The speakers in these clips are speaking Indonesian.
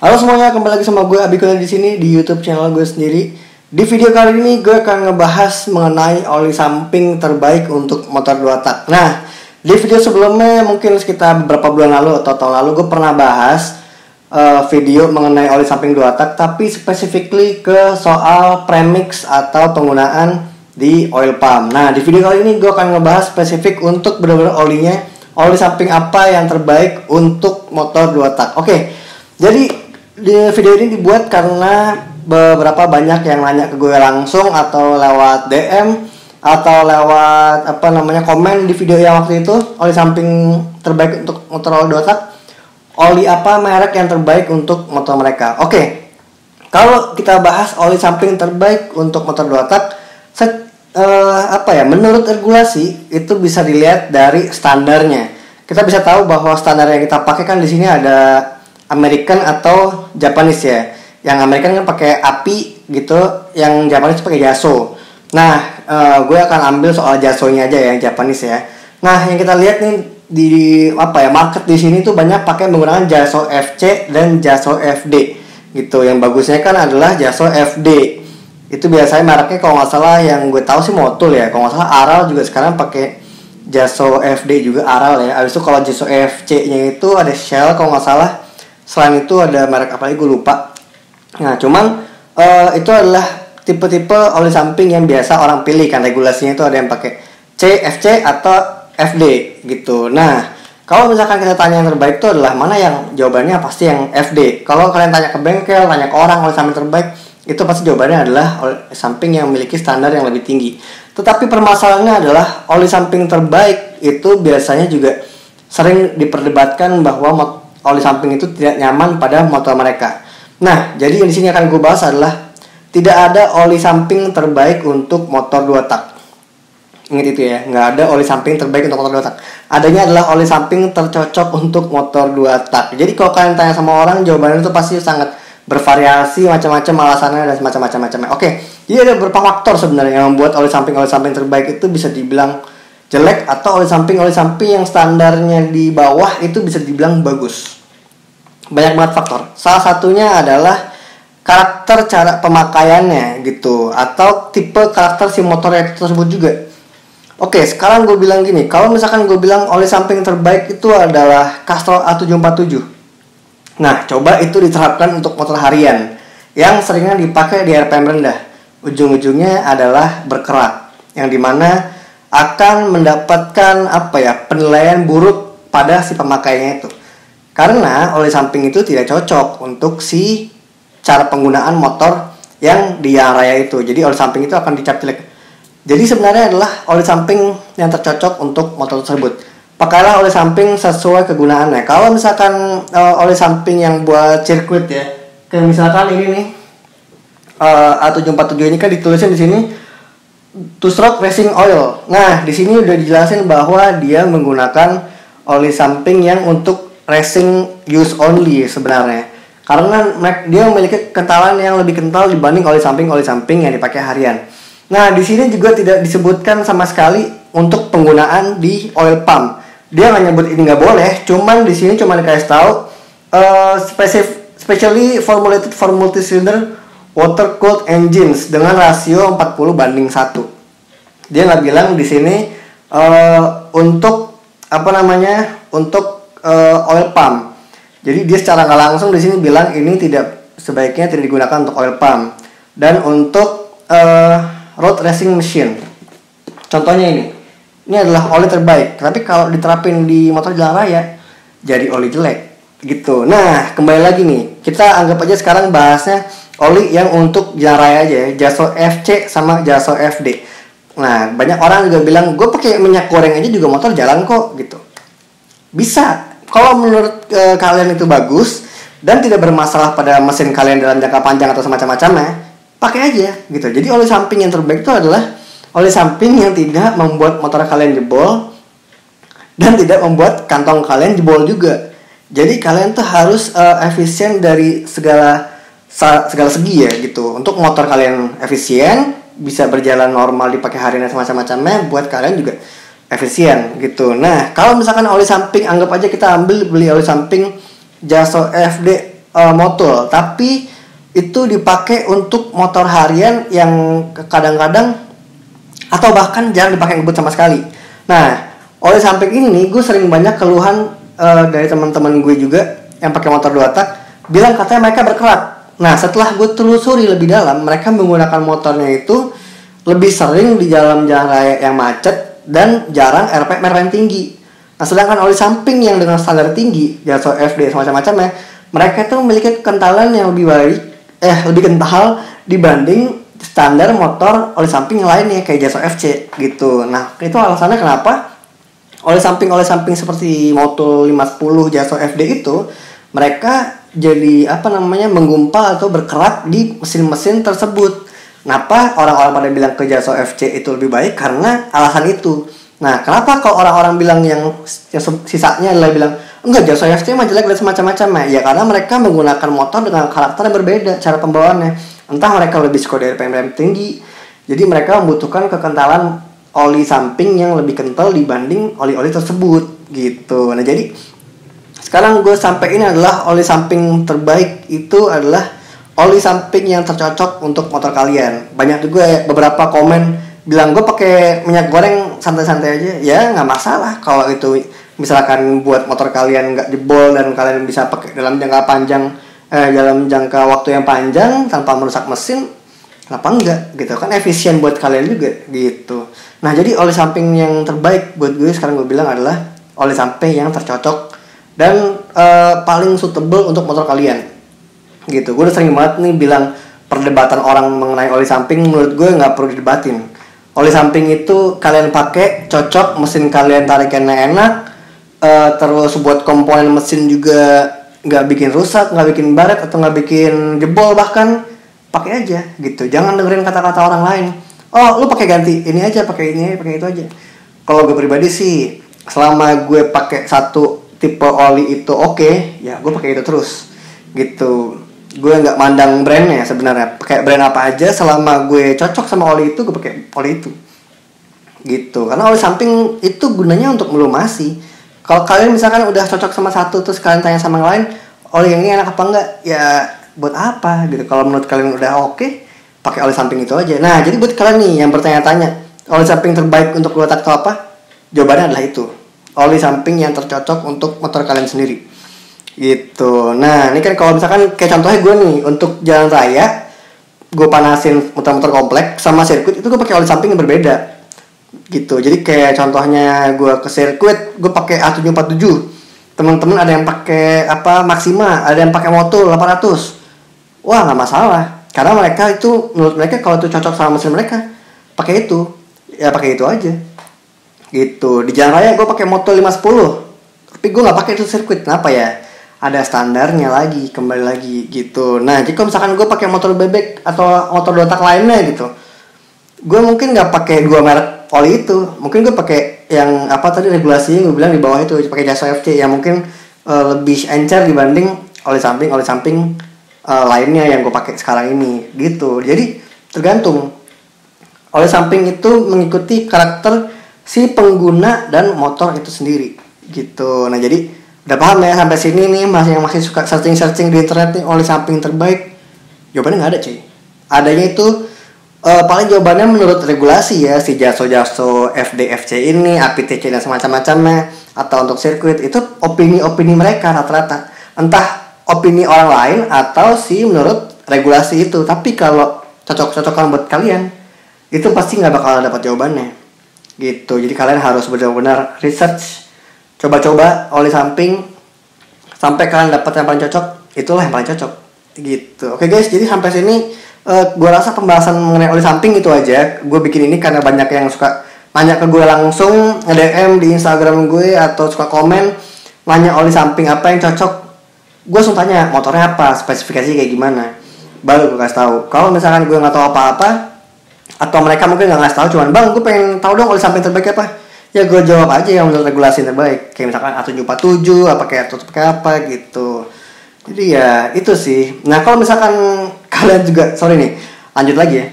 Halo semuanya, kembali lagi sama gue Abikula di sini di YouTube channel gue sendiri. Di video kali ini gue akan ngebahas mengenai oli samping terbaik untuk motor 2 tak. Nah, di video sebelumnya mungkin sekitar beberapa bulan lalu atau tahun lalu gue pernah bahas video mengenai oli samping 2 tak, tapi specifically ke soal premix atau penggunaan di oil pump. Nah, di video kali ini gue akan ngebahas spesifik untuk benar-benar olinya, oli samping apa yang terbaik untuk motor 2 tak. Oke. Jadi di video ini dibuat karena beberapa banyak yang nanya ke gue langsung atau lewat DM atau lewat komen di video yang waktu itu, oli samping terbaik untuk motor oli 2 tak. Oli apa merek yang terbaik untuk motor mereka? Oke. Kalau kita bahas oli samping terbaik untuk motor 2 tak, menurut regulasi itu bisa dilihat dari standarnya. Kita bisa tahu bahwa standar yang kita pakai kan di sini ada American atau Japanese ya. Yang American kan pakai API gitu, yang Japanese pakai JASO. Nah, gue akan ambil soal JASO-nya aja ya, yang Japanese ya. Nah, yang kita lihat nih di market di sini tuh banyak pakai menggunakan JASO FC dan JASO FD gitu. Yang bagusnya kan adalah JASO FD. Itu biasanya mereknya kalau nggak salah yang gue tahu sih Motul ya. Kalau nggak salah Aral juga sekarang pakai JASO FD juga Aral ya. Habis itu kalau JASO FC-nya itu ada Shell kalau nggak salah. Selain itu ada merek apa lagi gue lupa. Nah, cuman itu adalah tipe-tipe oli samping yang biasa orang pilih kan, regulasinya itu ada yang pakai C, FC atau FD gitu. Nah, kalau misalkan kita tanya yang terbaik itu adalah mana, yang jawabannya pasti yang FD. Kalau kalian tanya ke bengkel, tanya ke orang oli samping terbaik, itu pasti jawabannya adalah oli samping yang memiliki standar yang lebih tinggi. Tetapi permasalahannya adalah oli samping terbaik itu biasanya juga sering diperdebatkan bahwa oli samping itu tidak nyaman pada motor mereka. Nah, jadi di sini akan gue bahas adalah tidak ada oli samping terbaik untuk motor 2 tak. Ingat itu ya, nggak ada oli samping terbaik untuk motor 2 tak. Adanya adalah oli samping tercocok untuk motor 2 tak. Jadi kalau kalian tanya sama orang, jawabannya itu pasti sangat bervariasi, macam-macam alasannya dan macam-macam. Oke, jadi ada beberapa faktor sebenarnya yang membuat oli samping terbaik itu bisa dibilang jelek, atau oli samping yang standarnya di bawah itu bisa dibilang bagus. Banyak banget faktor. Salah satunya adalah karakter cara pemakaiannya gitu, atau tipe karakter si motor tersebut juga. Oke, sekarang gue bilang gini, kalau misalkan gue bilang oli samping terbaik itu adalah Castrol A747. Nah, coba itu diterapkan untuk motor harian yang seringnya dipakai di RPM rendah. Ujung-ujungnya adalah berkerak, yang dimana akan mendapatkan penilaian buruk pada si pemakainya itu. Karena oli samping itu tidak cocok untuk si cara penggunaan motor yang di jalan raya itu. Jadi oli samping itu akan dicap jelek. Jadi sebenarnya adalah oli samping yang tercocok untuk motor tersebut. Pakailah oli samping sesuai kegunaannya. Kalau misalkan oli samping yang buat sirkuit ya, kayak misalkan ini nih A747 ini kan ditulisnya di sini Two Stroke Racing Oil. Nah, di sini udah dijelasin bahwa dia menggunakan oli samping yang untuk racing use only sebenarnya. Karena dia memiliki kentalan yang lebih kental dibanding oli samping yang dipakai harian. Nah, di sini juga tidak disebutkan sama sekali untuk penggunaan di oil pump. Dia nggak nyebut ini nggak boleh, cuman di sini cuma dikasih tahu specially formulated for multi-cylinder water cooled engines dengan rasio 40:1. Dia nggak bilang di sini untuk oil pump. Jadi dia secara nggak langsung di sini bilang ini sebaiknya tidak digunakan untuk oil pump dan untuk road racing machine. Contohnya ini adalah oli terbaik, tapi kalau diterapin di motor jalan raya jadi oli jelek gitu. Nah, kembali lagi nih, kita anggap aja sekarang bahasnya oli yang untuk jalan raya aja ya, JASO FC sama JASO FD. Nah, banyak orang juga bilang, gue pakai minyak goreng aja juga motor jalan kok gitu. Bisa, kalau menurut kalian itu bagus dan tidak bermasalah pada mesin kalian dalam jangka panjang atau semacam-macamnya, pakai aja gitu. Jadi oli samping yang terbaik itu adalah oli samping yang tidak membuat motor kalian jebol dan tidak membuat kantong kalian jebol juga. Jadi kalian tuh harus efisien dari segala segi ya gitu. Untuk motor kalian efisien, bisa berjalan normal dipakai harian dan semacam-macamnya, buat kalian juga efisien gitu. Nah, kalau misalkan oli samping, anggap aja kita beli oli samping JASO FD motul, tapi itu dipakai untuk motor harian yang kadang-kadang atau bahkan jarang dipakai ngebut sama sekali. Nah, oli samping ini nih gue sering banyak keluhan dari teman-teman gue juga yang pakai motor 2 tak, bilang katanya mereka berkerak. Nah, setelah gue telusuri lebih dalam, mereka menggunakan motornya itu lebih sering di jalan raya yang macet dan jarang RPM yang tinggi. Nah, sedangkan oli samping yang dengan standar tinggi, Jaso FD semacam-macamnya, mereka itu memiliki kekentalan yang lebih kental dibanding standar motor oli samping yang lainnya kayak Jaso FC gitu. Nah, itu alasannya kenapa oli samping seperti Motul 510 Jaso FD itu mereka jadi menggumpal atau berkerak di mesin-mesin tersebut. Kenapa orang-orang pada bilang ke Jaso FC itu lebih baik? Karena alasan itu. Nah, kenapa kalau orang-orang bilang yang sisanya adalah bilang enggak, Jaso FC mah jelek dan semacam-macam ya? Karena mereka menggunakan motor dengan karakter yang berbeda cara pembawaannya. Entah mereka lebih suka dari RPM tinggi, jadi mereka membutuhkan kekentalan oli samping yang lebih kental dibanding oli-oli tersebut gitu. Nah, jadi sekarang gue sampaikan adalah oli samping terbaik itu adalah oli samping yang tercocok untuk motor kalian. Banyak juga beberapa komen bilang gue pakai minyak goreng santai-santai aja. Ya nggak masalah kalau itu misalkan buat motor kalian nggak jebol dan kalian bisa pakai dalam jangka panjang, dalam jangka waktu yang panjang tanpa merusak mesin. Kenapa enggak gitu kan, efisien buat kalian juga gitu. Nah, jadi oli samping yang terbaik buat gue sekarang gue bilang adalah oli samping yang tercocok dan paling suitable untuk motor kalian gitu. Gue udah sering banget nih bilang perdebatan orang mengenai oli samping menurut gue nggak perlu didebatin. Oli samping itu kalian pakai cocok, mesin kalian tarikannya enak, terus buat komponen mesin juga nggak bikin rusak, nggak bikin baret atau nggak bikin jebol, bahkan pakai aja gitu. Jangan dengerin kata-kata orang lain. Oh, lu pakai ganti ini aja, pakai ini, pakai itu aja. Kalau gue pribadi sih, selama gue pakai satu tipe oli itu oke, ya gue pakai itu terus gitu. Gue nggak mandang brandnya sebenarnya, pakai brand apa aja selama gue cocok sama oli itu, gue pakai oli itu gitu. Karena oli samping itu gunanya untuk melumasi. Kalau kalian misalkan udah cocok sama satu terus kalian tanya sama yang lain, oli yang ini enak apa enggak, ya buat apa gitu. Kalau menurut kalian udah oke, pakai oli samping itu aja. Nah, jadi buat kalian nih yang bertanya-tanya, oli samping terbaik untuk 2 tak itu apa? Jawabannya adalah itu, oli samping yang tercocok untuk motor kalian sendiri gitu. Nah, ini kan kalau misalkan kayak contohnya gue nih, untuk jalan raya gue panasin motor-motor komplek sama sirkuit, itu gue pakai oli samping yang berbeda gitu. Jadi kayak contohnya gue ke sirkuit, gue pakai A747. Teman-teman ada yang pakai Maxima, ada yang pakai Motul 800. Wah, nggak masalah, karena mereka itu, menurut mereka kalau itu cocok sama mesin mereka, pakai itu, ya pakai itu aja gitu. Di jalan raya gue pakai Motul 510, tapi gue nggak pakai itu sirkuit. Kenapa ya? Ada standarnya lagi, kembali lagi gitu. Nah, jika misalkan gue pakai motor bebek atau motor 2 tak lainnya gitu, gue mungkin nggak pakai 2 merek oli itu. Mungkin gue pakai yang regulasinya gue bilang di bawah itu, pakai Jaso FC yang mungkin lebih encer dibanding oli samping lainnya yang gue pakai sekarang ini gitu. Jadi tergantung, oli samping itu mengikuti karakter si pengguna dan motor itu sendiri gitu. Nah, jadi udah paham ya sampai sini nih, masih suka searching di internet nih oli samping terbaik? Jawabannya nggak ada, cuy. Adanya itu paling jawabannya menurut regulasi ya, si Jaso FD-FC ini, APTC dan semacam-macamnya, atau untuk sirkuit itu opini mereka rata-rata. Entah opini orang lain atau si menurut regulasi itu. Tapi kalau cocok-cocokan buat kalian, itu pasti nggak bakal dapat jawabannya gitu. Jadi kalian harus benar-benar research, coba-coba oli samping sampai kalian dapat yang paling cocok, itulah yang paling cocok gitu. Oke guys, jadi sampai sini gue rasa pembahasan mengenai oli samping itu aja. Gue bikin ini karena banyak yang suka nanya ke gue langsung, nge-DM di Instagram gue atau suka komen nanya oli samping apa yang cocok. Gue langsung tanya motornya apa, spesifikasi kayak gimana, baru gue kasih tahu. Kalau misalkan gue nggak tahu apa-apa atau mereka mungkin nggak ngasih tahu, cuman bang gue pengen tahu dong oli samping terbaik apa, ya gue jawab aja yang menurut regulasi terbaik. Kayak misalkan A747 apa kayak apa gitu. Jadi ya itu sih. Nah, kalau misalkan kalian juga, sorry nih, lanjut lagi ya.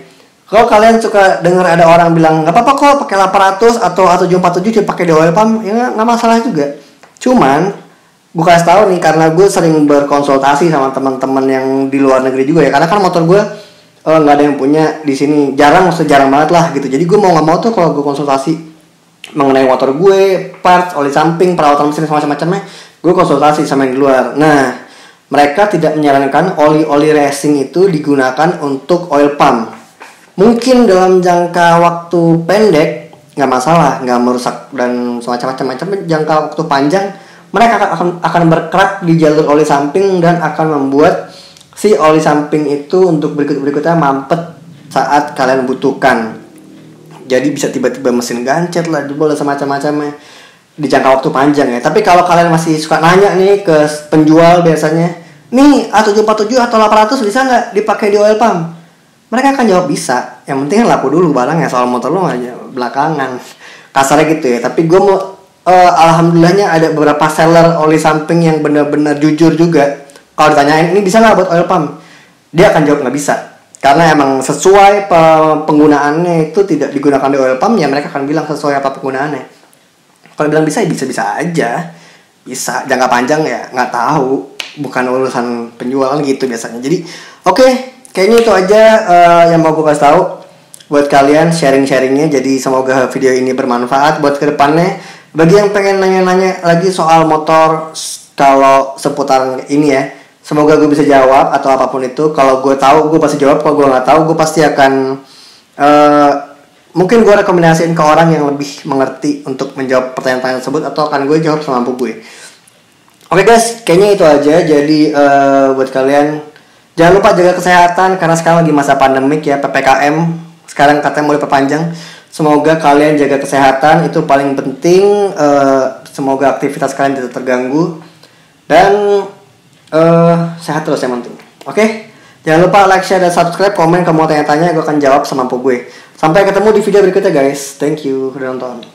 Kalau kalian suka dengar ada orang bilang nggak apa-apa kok pakai 800 atau A747 cuma pakai di oil pump, ya nggak masalah juga. Cuman gue kasih tahu nih karena gue sering berkonsultasi sama teman-teman yang di luar negeri juga ya, karena kan motor gue nggak ada yang punya di sini, maksudnya jarang banget lah gitu. Jadi gue mau nggak mau tuh kalau gue konsultasi mengenai motor gue, parts, oli samping, perawatan mesin semacam-macamnya, gue konsultasi sama yang di luar. Nah, mereka tidak menyarankan oli racing itu digunakan untuk oil pump. Mungkin dalam jangka waktu pendek nggak masalah, nggak merusak dan semacam-macam. Jangka waktu panjang mereka akan berkerak di jalur oli samping dan akan membuat si oli samping itu untuk berikutnya mampet saat kalian butuhkan. Jadi bisa tiba-tiba mesin gancet lah, jebol semacam-macamnya di jangka waktu panjang ya. Tapi kalau kalian masih suka nanya nih ke penjual biasanya, nih A747 atau 800 bisa nggak dipakai di oil pump? Mereka akan jawab bisa. Yang penting kan laku dulu barangnya, soal motor lo aja belakangan. Kasarnya gitu ya. Tapi gue mau alhamdulillahnya ada beberapa seller oli samping yang benar-benar jujur juga. Kalau ditanyain ini bisa nggak buat oil pump, dia akan jawab nggak bisa. Karena emang sesuai penggunaannya itu tidak digunakan di oil pump, ya mereka akan bilang sesuai apa penggunaannya. Kalau bilang bisa ya bisa-bisa aja. Bisa, jangka panjang ya nggak tahu. Bukan urusan penjualan gitu biasanya. Jadi oke, kayaknya itu aja yang mau gue kasih tahu buat kalian, sharing-sharingnya. Jadi semoga video ini bermanfaat buat kedepannya. Bagi yang pengen nanya-nanya lagi soal motor kalau seputar ini ya, semoga gue bisa jawab atau apapun itu. Kalau gue tahu gue pasti jawab, kalau gue nggak tahu gue pasti akan mungkin gue rekomendasiin ke orang yang lebih mengerti untuk menjawab pertanyaan tersebut, atau akan gue jawab semampu gue. Oke guys, kayaknya itu aja. Jadi buat kalian jangan lupa jaga kesehatan karena sekarang lagi masa pandemik ya, PPKM sekarang katanya mau diperpanjang. Semoga kalian jaga kesehatan, itu paling penting. Semoga aktivitas kalian tidak terganggu dan sehat terus yang penting. Oke? Jangan lupa like, share, dan subscribe. Komen kamu mau tanya-tanya, gue akan jawab semampu gue. Sampai ketemu di video berikutnya guys. Thank you udah nonton.